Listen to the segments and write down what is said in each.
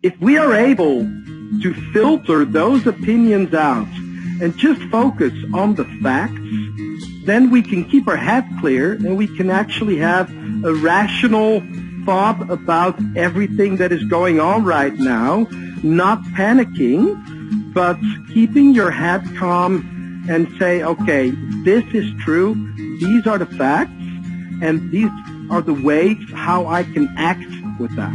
If we are able to filter those opinions out and just focus on the facts, then we can keep our head clear and we can actually have a rational thought about everything that is going on right now, not panicking, but keeping your head calm and say, okay, this is true, these are the facts, and these are the ways how I can act with that.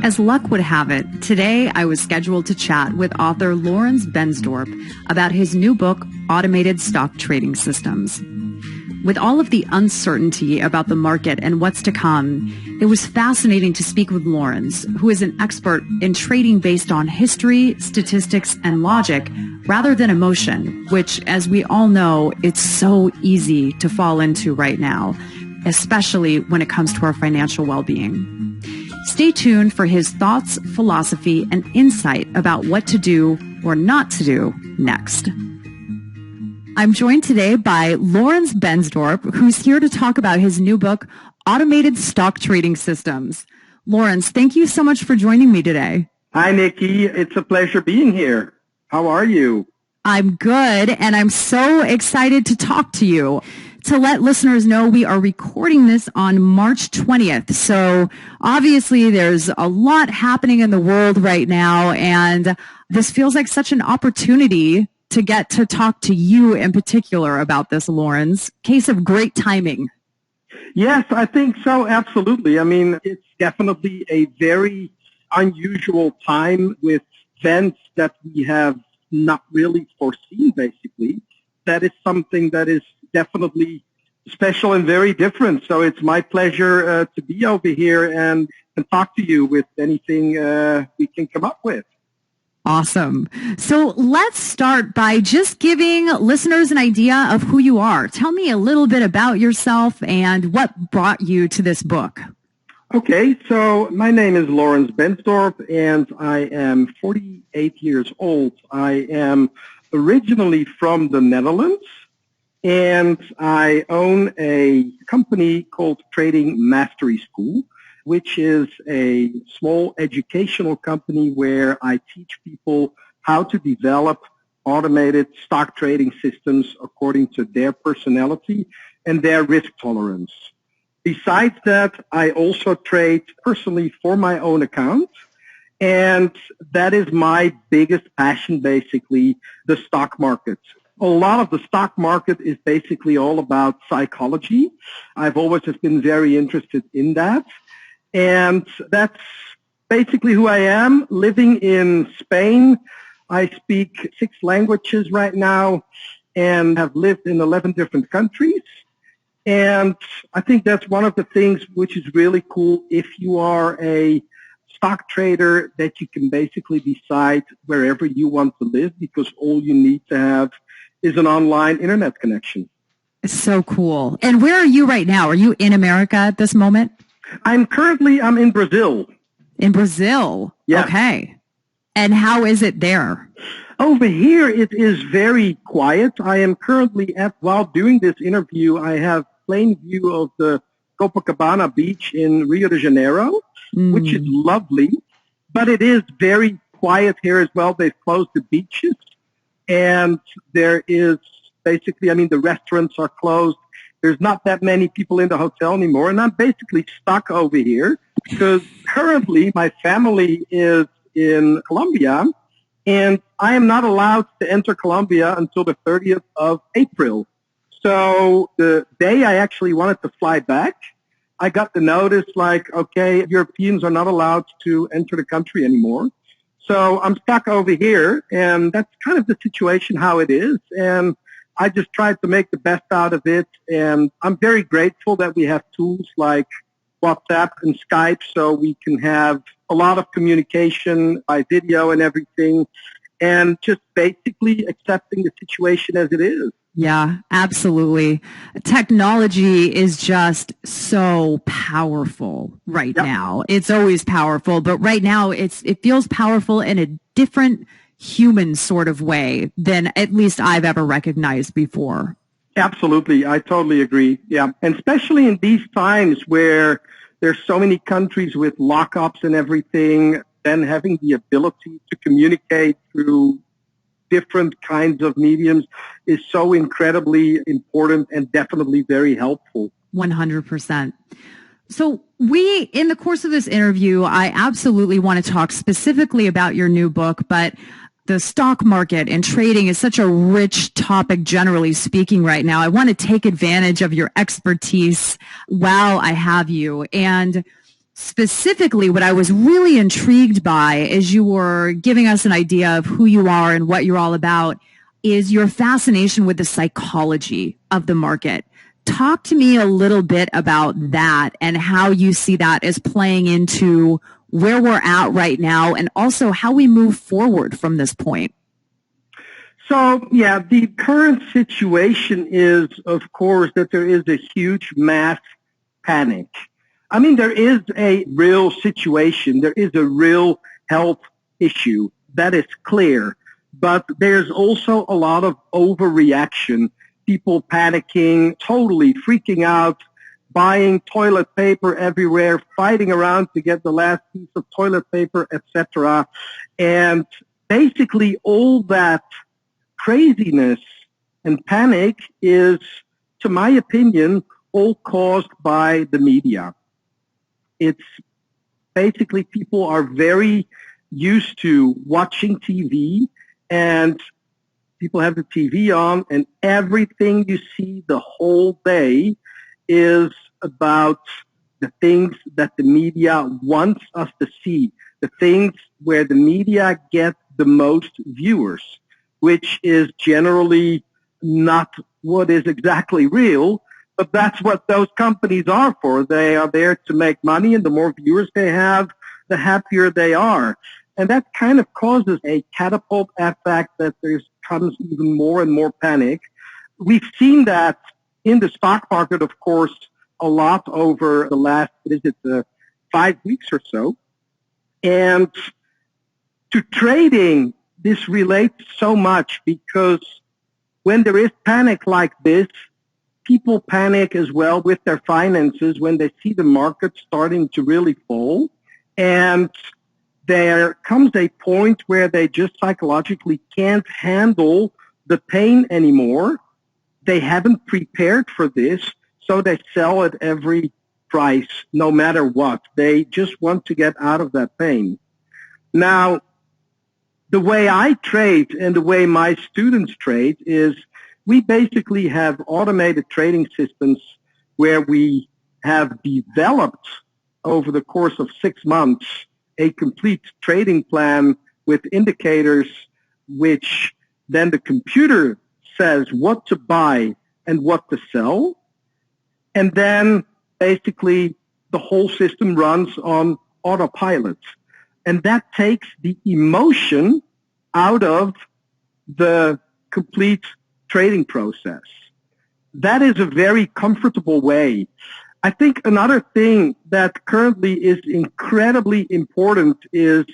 As luck would have it, today I was scheduled to chat with author Lawrence Bensdorp about his new book, Automated Stock Trading Systems. With all of the uncertainty about the market and what's to come, it was fascinating to speak with Lawrence, who is an expert in trading based on history, statistics, and logic rather than emotion, which, as we all know, it's so easy to fall into right now, especially when it comes to our financial well-being. Stay tuned for his thoughts, philosophy, and insight about what to do or not to do next. I'm joined today by Lawrence Bensdorp, who's here to talk about his new book, Automated Stock Trading Systems. Lawrence, thank you so much for joining me today. Hi, Nikki. It's a pleasure being here. How are you? I'm good, and I'm so excited to talk to you. To let listeners know, we are recording this on March 20th. So obviously there's a lot happening in the world right now, and this feels like such an opportunity to get to talk to you in particular about this, Lawrence. Case of great timing. Yes, I think so. Absolutely. I mean, it's definitely a very unusual time with events that we have not really foreseen, basically. That is something that is definitely special and very different. So it's my pleasure to be over here and talk to you with anything we can come up with. Awesome. So let's start by just giving listeners an idea of who you are. Tell me a little bit about yourself and what brought you to this book. Okay, so my name is Lawrence Bensdorp, and I am 48 years old. I am originally from the Netherlands, and I own a company called Trading Mastery School, which is a small educational company where I teach people how to develop automated stock trading systems according to their personality and their risk tolerance. Besides that, I also trade personally for my own account, and that is my biggest passion, basically, the stock market. A lot of the stock market is basically all about psychology. I've always just been very interested in that. And that's basically who I am, living in Spain. I speak 6 languages right now and have lived in 11 different countries. And I think that's one of the things which is really cool if you are a stock trader, that you can basically decide wherever you want to live, because all you need to have is an online internet connection. It's so cool. And where are you right now? Are you in America at this moment? I'm in Brazil. In Brazil? Yeah. Okay. And how is it there? Over here, it is very quiet. I am currently while doing this interview, I have plain view of the Copacabana beach in Rio de Janeiro, which is lovely, but it is very quiet here as well. They've closed the beaches, and there is basically, the restaurants are closed. There's not that many people in the hotel anymore, and I'm basically stuck over here because currently my family is in Colombia, and I am not allowed to enter Colombia until the 30th of April. So the day I actually wanted to fly back, I got the notice like, okay, Europeans are not allowed to enter the country anymore. So I'm stuck over here, and that's kind of the situation how it is. And I just tried to make the best out of it, and I'm very grateful that we have tools like WhatsApp and Skype so we can have a lot of communication by video and everything, and just basically accepting the situation as it is. Yeah, absolutely. Technology is just so powerful right now. It's always powerful, but right now it feels powerful in a different human sort of way than at least I've ever recognized before. Absolutely. I totally agree. Yeah. And especially in these times where There's so many countries with lockups and everything. Then having the ability to communicate through different kinds of mediums is so incredibly important and definitely very helpful. 100%. So in the course of this interview, I absolutely want to talk specifically about your new book, but the stock market and trading is such a rich topic, generally speaking, right now. I want to take advantage of your expertise while I have you. And specifically, what I was really intrigued by as you were giving us an idea of who you are and what you're all about is your fascination with the psychology of the market. Talk to me a little bit about that and how you see that as playing into where we're at right now and also how we move forward from this point. So, yeah, the current situation is, of course, that there is a huge mass panic. I mean, there is a real situation. There is a real health issue. That is clear. But there's also a lot of overreaction. People panicking, totally freaking out, buying toilet paper everywhere, fighting around to get the last piece of toilet paper, etc. And basically all that craziness and panic is, to my opinion, all caused by the media. It's basically people are very used to watching TV, and people have the TV on, and everything you see the whole day is about the things that the media wants us to see, the things where the media get the most viewers, which is generally not what is exactly real, but that's what those companies are for. They are there to make money, and the more viewers they have, the happier they are. And that kind of causes a catapult effect that there comes even more and more panic. We've seen that in the stock market, of course, a lot over the last, 5 weeks or so. And to trading, this relates so much because when there is panic like this, people panic as well with their finances when they see the market starting to really fall. And there comes a point where they just psychologically can't handle the pain anymore. They haven't prepared for this, so they sell at every price, no matter what. They just want to get out of that pain. Now, the way I trade and the way my students trade is we basically have automated trading systems where we have developed over the course of 6 months a complete trading plan with indicators which then the computer says what to buy and what to sell. And then basically the whole system runs on autopilot. And that takes the emotion out of the complete trading process. That is a very comfortable way. I think another thing that currently is incredibly important is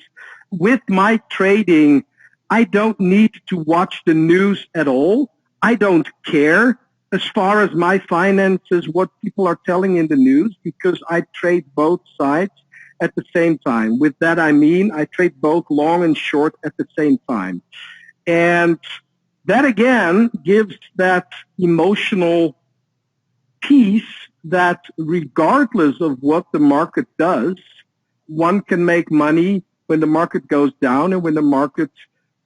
with my trading, I don't need to watch the news at all. I don't care as far as my finances, what people are telling in the news, because I trade both sides at the same time. With that, I mean I trade both long and short at the same time. And that, again, gives that emotional peace that regardless of what the market does, one can make money when the market goes down and when the market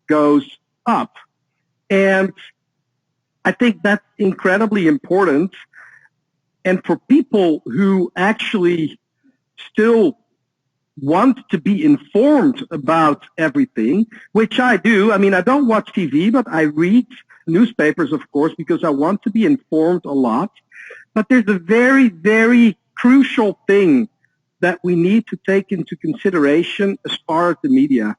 goes up. And I think that's incredibly important. And for people who actually still want to be informed about everything, which I do. I mean, I don't watch TV, but I read newspapers, of course, because I want to be informed a lot. But there's a very, very crucial thing that we need to take into consideration as far as the media.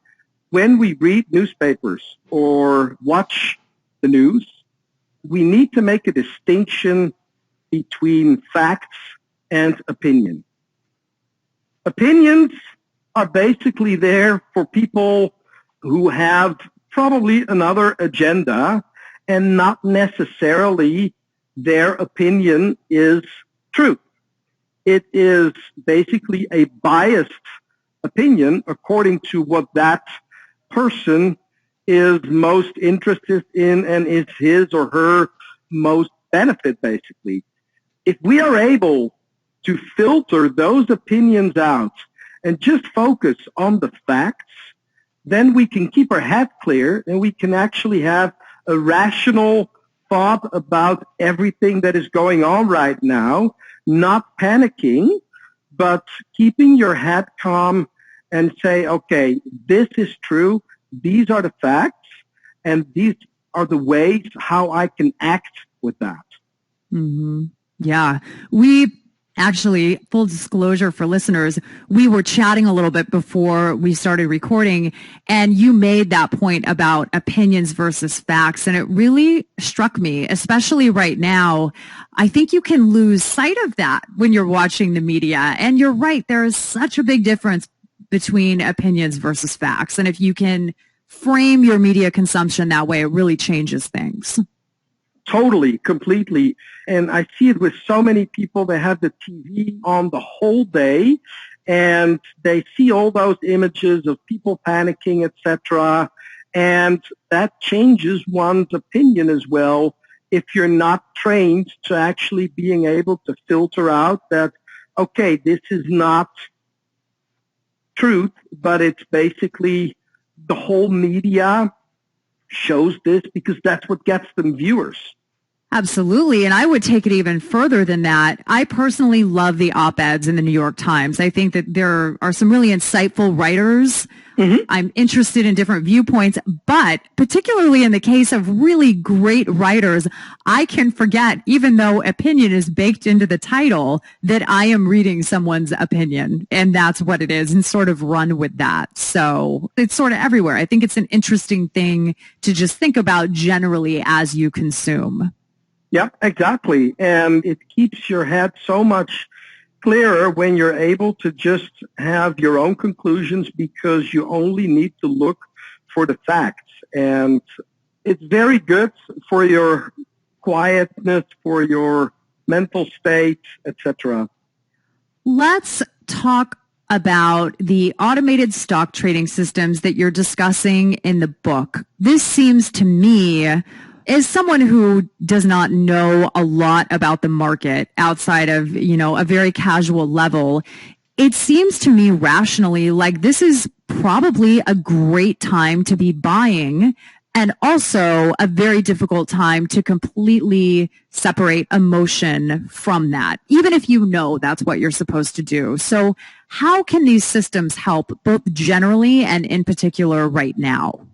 When we read newspapers or watch the news, we need to make a distinction between facts and opinion. Opinions are basically there for people who have probably another agenda, and not necessarily their opinion is true. it is basically a biased opinion according to what that person is most interested in and is his or her most benefit, basically. If we are able to filter those opinions out and just focus on the facts, then we can keep our head clear and we can actually have a rational thought about everything that is going on right now, not panicking, but keeping your head calm and say, okay, this is true, these are the facts, and these are the ways how I can act with that. Mm-hmm. Yeah. We actually, full disclosure for listeners, we were chatting a little bit before we started recording, and you made that point about opinions versus facts. And it really struck me, especially right now. I think you can lose sight of that when you're watching the media. And you're right. There is such a big difference between opinions versus facts. And if you can frame your media consumption that way, it really changes things. Totally, completely. And I see it with so many people. They have the TV on the whole day and they see all those images of people panicking, etc. And that changes one's opinion as well if you're not trained to actually being able to filter out that, okay, this is not truth, but it's basically the whole media shows this because that's what gets them viewers. Absolutely. And I would take it even further than that. I personally love the op-eds in the New York Times. I think that there are some really insightful writers. Mm-hmm. I'm interested in different viewpoints, but particularly in the case of really great writers, I can forget, even though opinion is baked into the title, that I am reading someone's opinion, and that's what it is, and sort of run with that. So it's sort of everywhere. I think it's an interesting thing to just think about generally as you consume. Yeah, exactly. And it keeps your head so much clearer when you're able to just have your own conclusions because you only need to look for the facts. And it's very good for your quietness, for your mental state, etc. Let's talk about the automated stock trading systems that you're discussing in the book. This seems to me, as someone who does not know a lot about the market outside of, a very casual level, it seems to me rationally like this is probably a great time to be buying and also a very difficult time to completely separate emotion from that, even if you know that's what you're supposed to do. So how can these systems help both generally and in particular right now?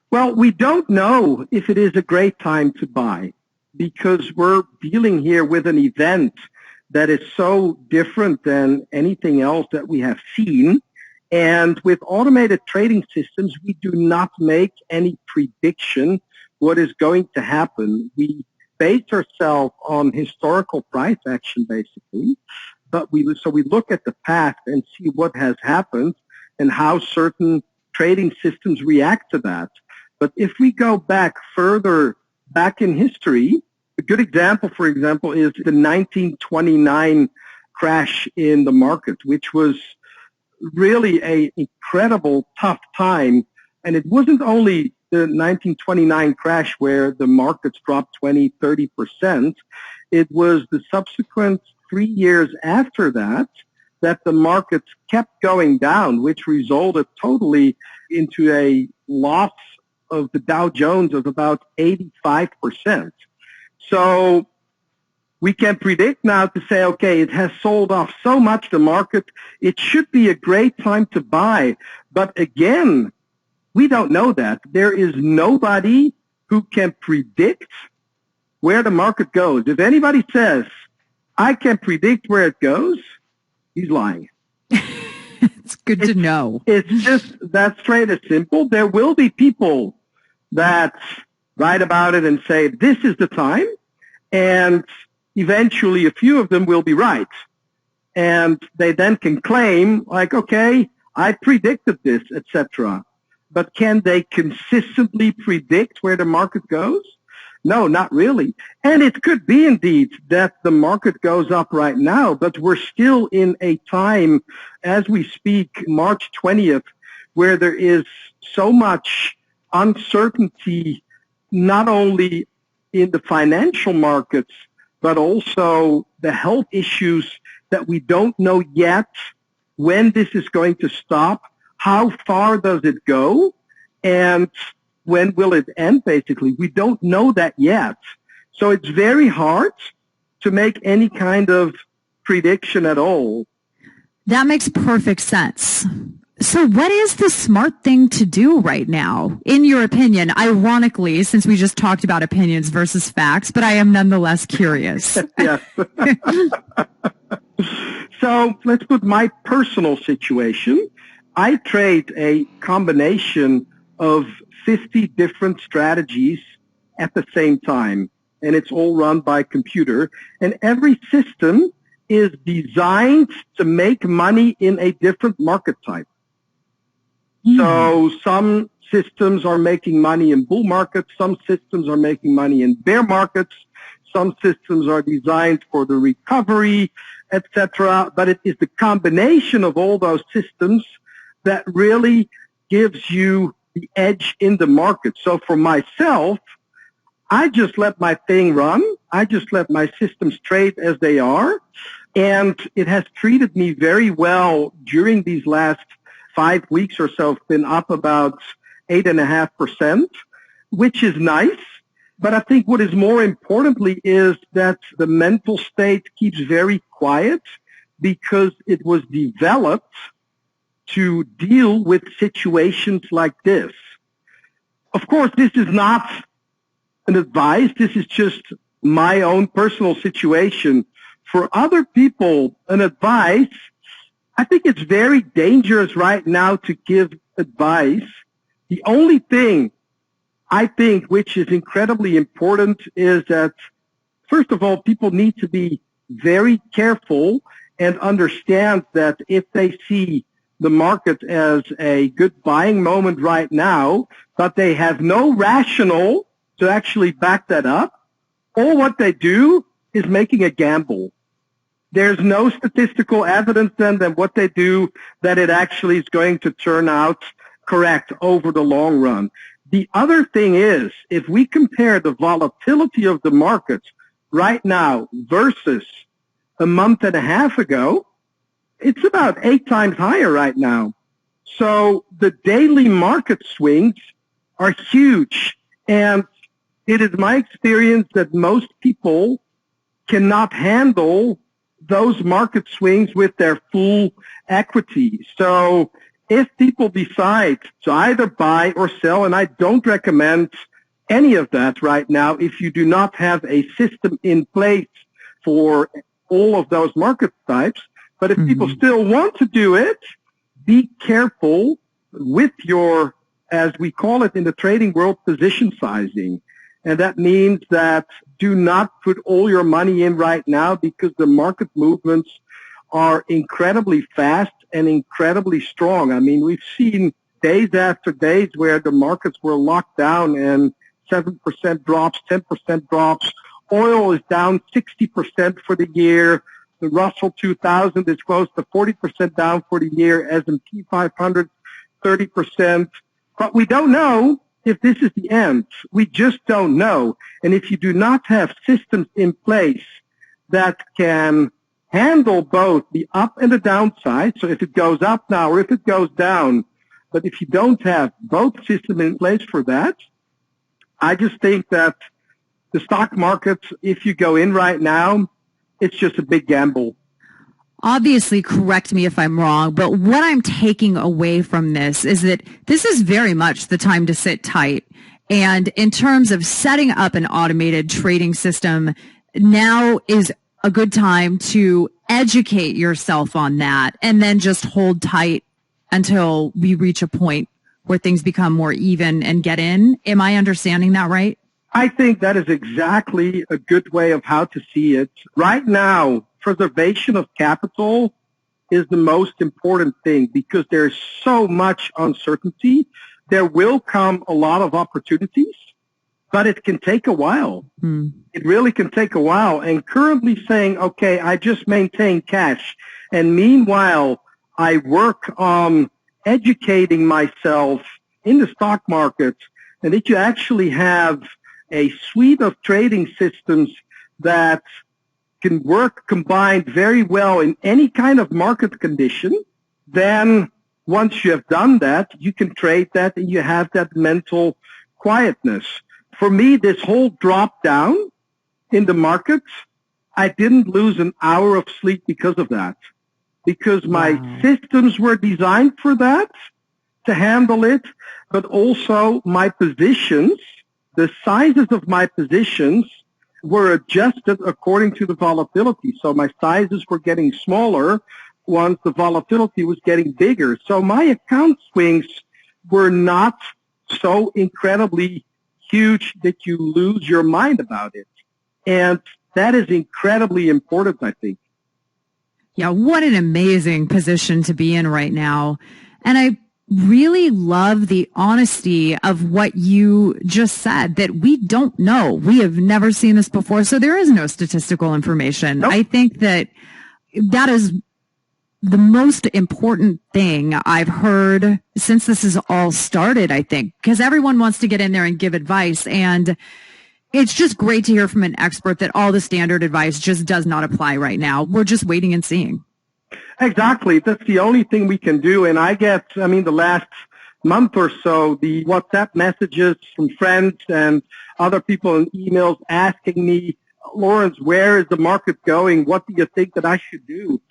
Well, we don't know if it is a great time to buy because we're dealing here with an event that is so different than anything else that we have seen. And with automated trading systems, we do not make any prediction what is going to happen. We base ourselves on historical price action, basically. But we look at the past and see what has happened and how certain trading systems react to that. But if we go further back in history, a good example, for example, is the 1929 crash in the market, which was really an incredible tough time. And it wasn't only the 1929 crash where the markets dropped 20, 30%. It was the subsequent 3 years after that the markets kept going down, which resulted totally into a loss of the Dow Jones of about 85%. So we can predict now to say, okay, it has sold off so much, the market, it should be a great time to buy. But again, we don't know that. There is nobody who can predict where the market goes. If anybody says, I can predict where it goes, he's lying. It's good to know. It's just that straight and simple. There will be people that write about it and say, this is the time, and eventually a few of them will be right. And they then can claim, like, okay, I predicted this, etc. But can they consistently predict where the market goes? No, not really. And it could be indeed that the market goes up right now, but we're still in a time, as we speak, March 20th, where there is so much uncertainty, not only in the financial markets, but also the health issues that we don't know yet when this is going to stop, how far does it go, and when will it end, basically. We don't know that yet. So it's very hard to make any kind of prediction at all. That makes perfect sense. So what is the smart thing to do right now, in your opinion? Ironically, since we just talked about opinions versus facts, but I am nonetheless curious. Yes. So let's put my personal situation. I trade a combination of 50 different strategies at the same time, and it's all run by computer. And every system is designed to make money in a different market type. So some systems are making money in bull markets, some systems are making money in bear markets, some systems are designed for the recovery, etc. But it is the combination of all those systems that really gives you the edge in the market. So for myself, I just let my thing run. I just let my systems trade as they are. And it has treated me very well during these last 5 weeks or so. It's been up about 8.5%, which is nice. But I think what is more importantly is that the mental state keeps very quiet because it was developed to deal with situations like this. Of course, this is not an advice. This is just my own personal situation. For other people, an advice, I think it's very dangerous right now to give advice. The only thing I think which is incredibly important is that, first of all, people need to be very careful and understand that if they see the market as a good buying moment right now, but they have no rationale to actually back that up, all what they do is making a gamble. There's no statistical evidence then that what they do, that it actually is going to turn out correct over the long run. The other thing is, if we compare the volatility of the markets right now versus a month and a half ago, it's about 8 times higher right now. So the daily market swings are huge. And it is my experience that most people cannot handle those market swings with their full equity. So if people decide to either buy or sell, and I don't recommend any of that right now if you do not have a system in place for all of those market types, but if people still want to do it, be careful with your, as we call it in the trading world, position sizing. And that means that do not put all your money in right now because the market movements are incredibly fast and incredibly strong. I mean, we've seen days after days where the markets were locked down and 7% drops, 10% drops. Oil is down 60% for the year. The Russell 2000 is close to 40% down for the year. S&P 500, 30%. But we don't know if this is the end. We just don't know. And if you do not have systems in place that can handle both the up and the downside, so if it goes up now or if it goes down, but if you don't have both systems in place for that, I just think that the stock market, if you go in right now, it's just a big gamble. Obviously, correct me if I'm wrong, but what I'm taking away from this is that this is very much the time to sit tight. And in terms of setting up an automated trading system, now is a good time to educate yourself on that and then just hold tight until we reach a point where things become more even and get in. Am I understanding that right? I think that is exactly a good way of how to see it. Right now, preservation of capital is the most important thing because there's so much uncertainty. There will come a lot of opportunities, but it can take a while. It really can take a while. And currently saying, okay, I just maintain cash. And meanwhile, I work on educating myself in the stock market, and that you actually have a suite of trading systems that can work combined very well in any kind of market condition. Then once you have done that, you can trade that and you have that mental quietness. For me, this whole drop down in the markets, I didn't lose an hour of sleep because of that. Because my systems were designed for that, to handle it, but also my positions, the sizes of my positions were adjusted according to the volatility. So my sizes were getting smaller once the volatility was getting bigger. So my account swings were not so incredibly huge that you lose your mind about it. And that is incredibly important, I think. Yeah, what an amazing position to be in right now. And I really love the honesty of what you just said, that we don't know. We have never seen this before, so there is no statistical information. Nope. I think that is the most important thing I've heard since this has all started, I think, because everyone wants to get in there and give advice. And it's just great to hear from an expert that all the standard advice just does not apply right now. We're just waiting and seeing. Exactly. That's the only thing we can do. And the last month or so, the WhatsApp messages from friends and other people in emails asking me, Lawrence, where is the market going? What do you think that I should do?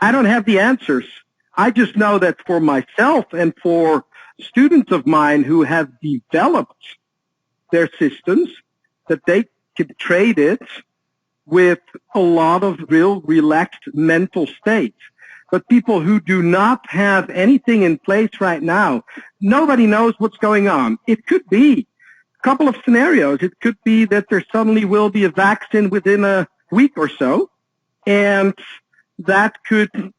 I don't have the answers. I just know that for myself and for students of mine who have developed their systems, that they could trade it with a lot of real relaxed mental state. But people who do not have anything in place right now, nobody knows what's going on. It could be a couple of scenarios. It could be that there suddenly will be a vaccine within a week or so, and that could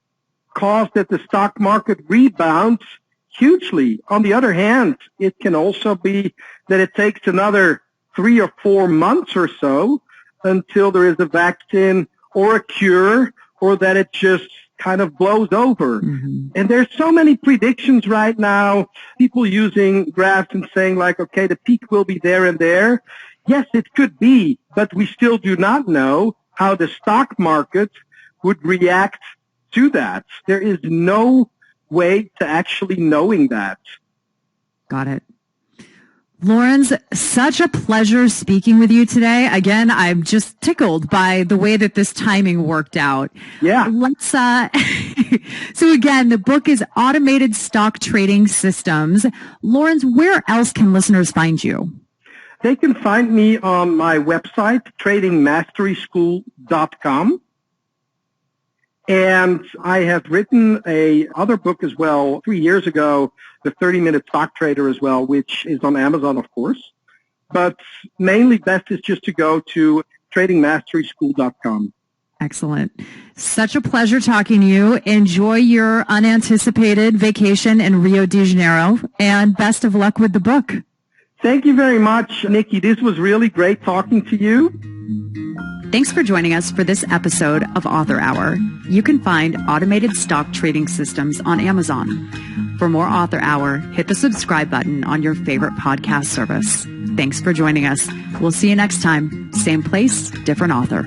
cause that the stock market rebounds hugely. On the other hand, it can also be that it takes another 3 or 4 months or so until there is a vaccine or a cure, or that it just kind of blows over. Mm-hmm. And there's so many predictions right now, people using graphs and saying like, okay, the peak will be there and there. Yes, it could be, but we still do not know how the stock market would react to that. There is no way to actually knowing that. Got it. Lawrence, such a pleasure speaking with you today. Again, I'm just tickled by the way that this timing worked out. Yeah. So again, the book is Automated Stock Trading Systems. Lawrence, where else can listeners find you? They can find me on my website, tradingmasteryschool.com. And I have written a other book as well 3 years ago, The 30-Minute Stock Trader as well, which is on Amazon, of course. But mainly best is just to go to tradingmasteryschool.com. Excellent. Such a pleasure talking to you. Enjoy your unanticipated vacation in Rio de Janeiro, and best of luck with the book. Thank you very much, Nikki. This was really great talking to you. Thanks for joining us for this episode of Author Hour. You can find Automated Stock Trading Systems on Amazon. For more Author Hour, hit the subscribe button on your favorite podcast service. Thanks for joining us. We'll see you next time. Same place, different author.